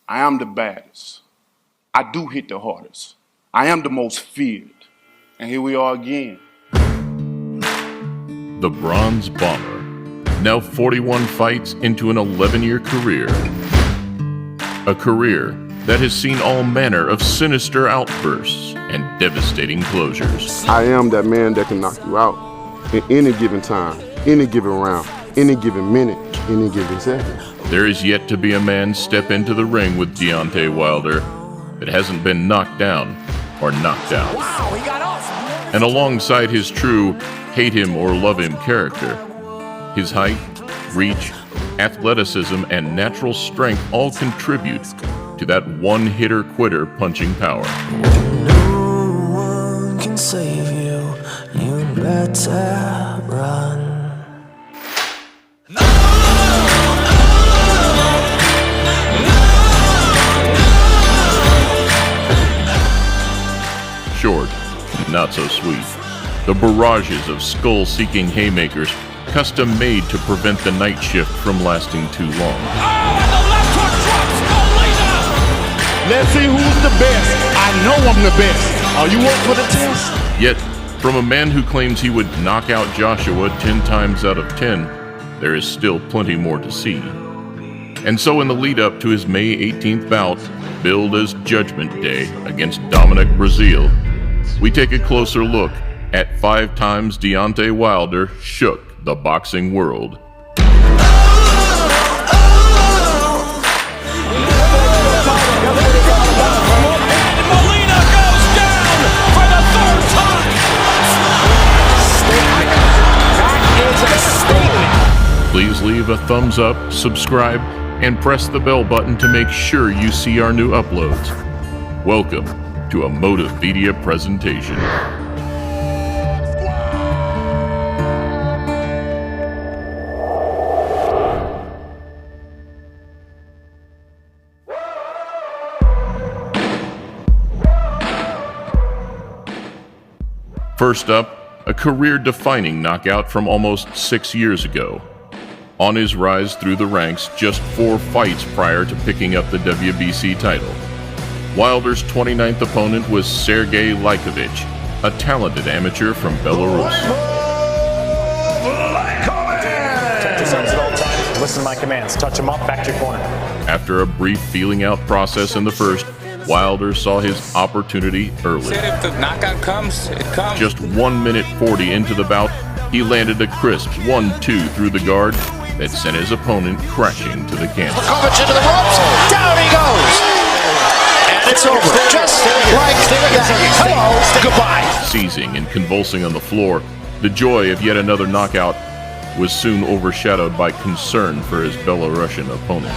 I am the baddest. I do hit the hardest. I am the most feared. And here we are again. The Bronze Bomber, now 41 fights into an 11-year career. A career that has seen all manner of sinister outbursts and devastating closures. I am that man that can knock you out in any given time, any given round, any given minute, any given second. There is yet to be a man step into the ring with Deontay Wilder that hasn't been knocked down or knocked out. Wow, he got off. And alongside his true hate him or love him character, his height, reach, athleticism, and natural strength all contribute to that one-hitter quitter punching power. No one can save you, you better run. Short, not so sweet. The barrages of skull-seeking haymakers, custom-made to prevent the night shift from lasting too long. Oh, and the left hook drops Molina! Let's see who's the best. I know I'm the best. Are you up for the test? Yet, from a man who claims he would knock out Joshua 10 times out of 10, there is still plenty more to see. And so in the lead-up to his May 18th bout, billed as Judgment Day against Dominic Breazeale, we take a closer look at 5 times Deontay Wilder shook the boxing world. Molina goes down for the 3rd time! That is a statement. Please leave a thumbs up, subscribe, and press the bell button to make sure you see our new uploads. Welcome to a Motive Media presentation. First up, a career-defining knockout from almost 6 years ago. On his rise through the ranks just 4 fights prior to picking up the WBC title, Wilder's 29th opponent was Sergey Likovich, a talented amateur from Belarus. Protect yourselves at all times. Listen to my commands. Touch him up, back to your corner. After a brief feeling out process in the first, Wilder saw his opportunity early. If the knockout comes, it comes. Just 1 minute 40 into the bout, he landed a crisp 1-2 through the guard that sent his opponent crashing to the canvas. Likovich into the ropes, down he goes! And it's over, just like that. Hello, goodbye. Seizing and convulsing on the floor, the joy of yet another knockout was soon overshadowed by concern for his Belarusian opponent.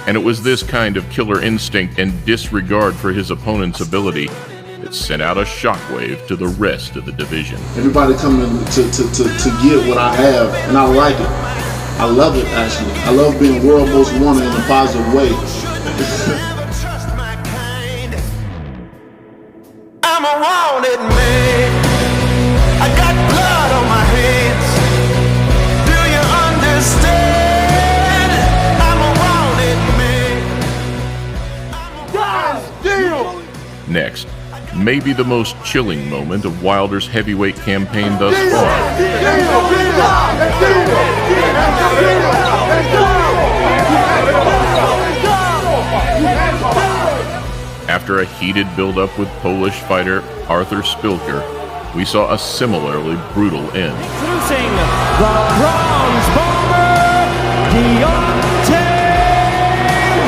And it was this kind of killer instinct and disregard for his opponent's ability that sent out a shockwave to the rest of the division. Everybody coming to get what I have, and I like it. I love it, actually. I love being world most wanted in a positive way. I'm a wanted man. I got blood on my hands. Do you understand? I'm a wanted man. Next, maybe the most chilling moment of Wilder's heavyweight campaign thus far. After a heated build-up with Polish fighter Arthur Szpilka, we saw a similarly brutal end. Introducing the Bronze Bomber, Deontay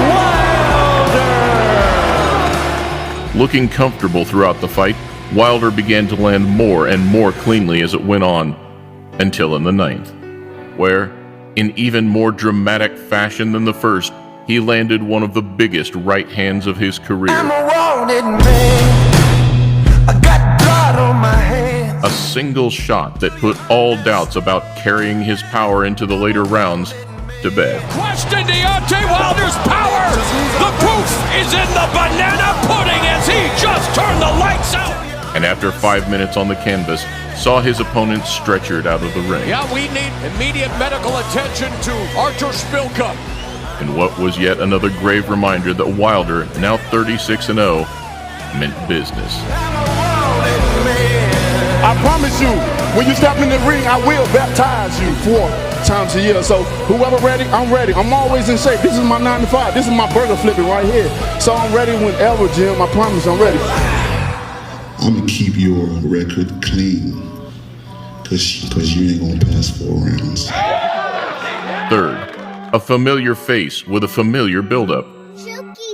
Wilder. Looking comfortable throughout the fight, Wilder began to land more and more cleanly as it went on, until in the 9th, where, in even more dramatic fashion than the first, he landed one of the biggest right hands of his career. I'm a wanted man. I got blood on my hands. A single shot that put all doubts about carrying his power into the later rounds to bed. Question Deontay Wilder's power! The proof is in the banana pudding as he just turned the lights out! and after 5 minutes on the canvas, saw his opponent stretchered out of the ring. Yeah, we need immediate medical attention to Artur Spilka. In what was yet another grave reminder that Wilder, now 36-0, meant business. I promise you, when you step in the ring, I will baptize you 4 times a year. So whoever ready, I'm ready. I'm always in shape. This is my 9 to 5. This is my burger flipping right here. So I'm ready whenever, Jim. I promise I'm ready. I'm gonna keep your record clean, cause you ain't gonna pass 4 rounds. Third, a familiar face with a familiar buildup.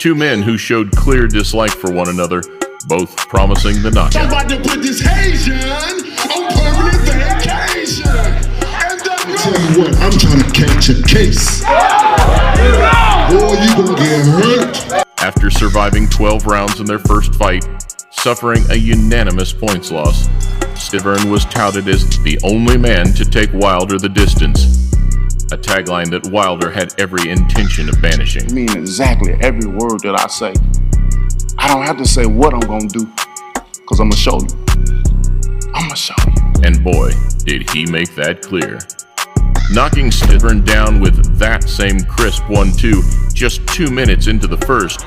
2 men who showed clear dislike for one another, both promising the knockout. I'm about to put this Haitian on permanent vacation. And tell you what, I'm trying to catch a case. Boy, you gonna get hurt. After surviving 12 rounds in their first fight, suffering a unanimous points loss, Stiverne was touted as the only man to take Wilder the distance. A tagline that Wilder had every intention of banishing. I mean exactly every word that I say. I don't have to say what I'm gonna do, because I'm gonna show you. I'm gonna show you. And boy, did he make that clear. Knocking Stiverne down with that same crisp 1-2 just 2 minutes into the first,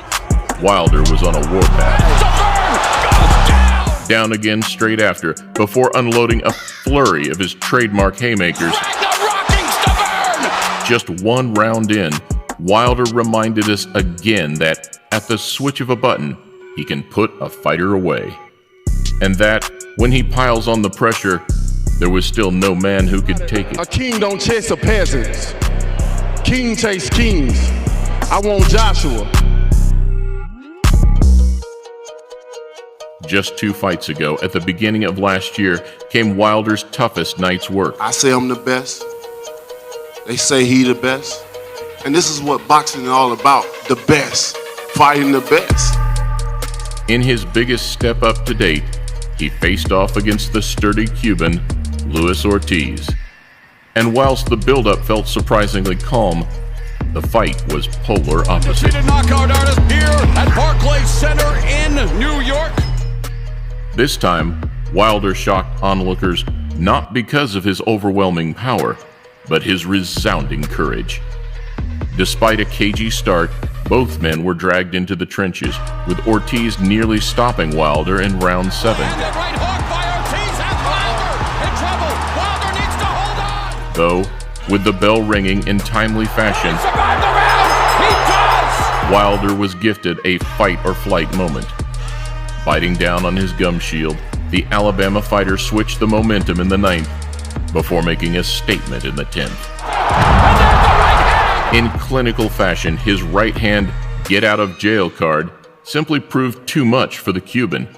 Wilder was on a warpath. Down again straight after, before unloading a flurry of his trademark haymakers. Just 1 round in, Wilder reminded us again that at the switch of a button, he can put a fighter away. And that, when he piles on the pressure, there was still no man who could take it. A king don't chase a peasant. King chase kings. I want Joshua. Just 2 fights ago, at the beginning of last year, came Wilder's toughest night's work. I say I'm the best. They say he the best. And this is what boxing is all about. The best. Fighting the best. In his biggest step up to date, he faced off against the sturdy Cuban, Luis Ortiz. And whilst the build-up felt surprisingly calm, the fight was polar opposite. Knockout artist here at Barclays Center in New York. This time, Wilder shocked onlookers not because of his overwhelming power, but his resounding courage. Despite a cagey start, both men were dragged into the trenches, with Ortiz nearly stopping Wilder in round 7. And the right hook by Ortiz has Wilder in trouble. Wilder needs to hold on. Though, with the bell ringing in timely fashion, Survive the round. He does. Wilder was gifted a fight-or-flight moment. Biting down on his gum shield, the Alabama fighter switched the momentum in the 9th, before making a statement in the 10th. In clinical fashion, his right hand get-out-of-jail card simply proved too much for the Cuban,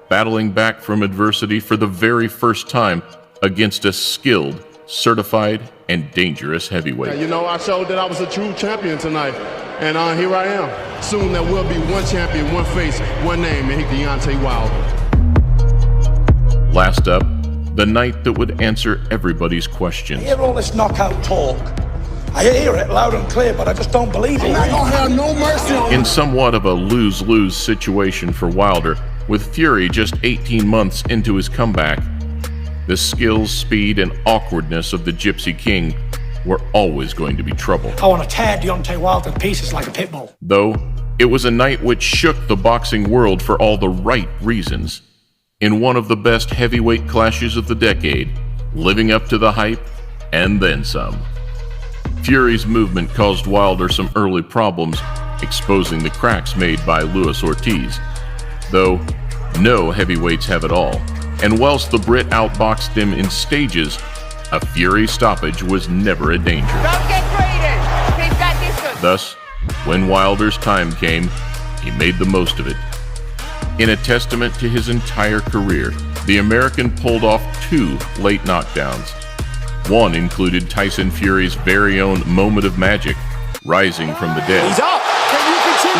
battling back from adversity for the very first time against a skilled, certified, and dangerous heavyweight. You know, I showed that I was a true champion tonight, and here I am. Soon there will be one champion, one face, one name, and he's Deontay Wilder. Last up, the night that would answer everybody's questions. I hear all this knockout talk. I hear it loud and clear, but I just don't believe it. I don't have no mercy on you. In somewhat of a lose-lose situation for Wilder, with Fury just 18 months into his comeback, the skills, speed, and awkwardness of the Gypsy King were always going to be trouble. I want to tear Deontay Wilder to pieces like a pit bull. Though, it was a night which shook the boxing world for all the right reasons. In one of the best heavyweight clashes of the decade, living up to the hype, and then some. Fury's movement caused Wilder some early problems, exposing the cracks made by Luis Ortiz. Though, no heavyweights have it all, and whilst the Brit outboxed him in stages, a Fury stoppage was never a danger. Don't get greedy! He's got this one. Thus, when Wilder's time came, he made the most of it. In a testament to his entire career, the American pulled off 2 late knockdowns. One included Tyson Fury's very own moment of magic, rising from the dead. He's up.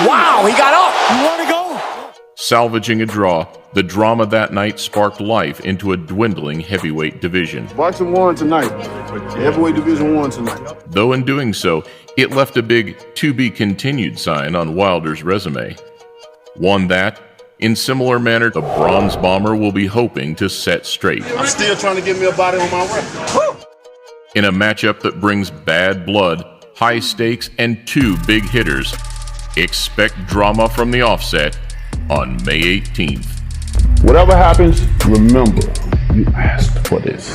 Wow, he got up. You want to go? Salvaging a draw, the drama that night sparked life into a dwindling heavyweight division. Boxing won tonight. The heavyweight division won tonight. Though in doing so, it left a big to-be-continued sign on Wilder's resume. One that, In similar manner, the Bronze Bomber will be hoping to set straight. I'm still trying to get me a body on my record. In a matchup that brings bad blood, high stakes, and 2 big hitters, expect drama from the offset on May 18th. Whatever happens, remember, you asked for this.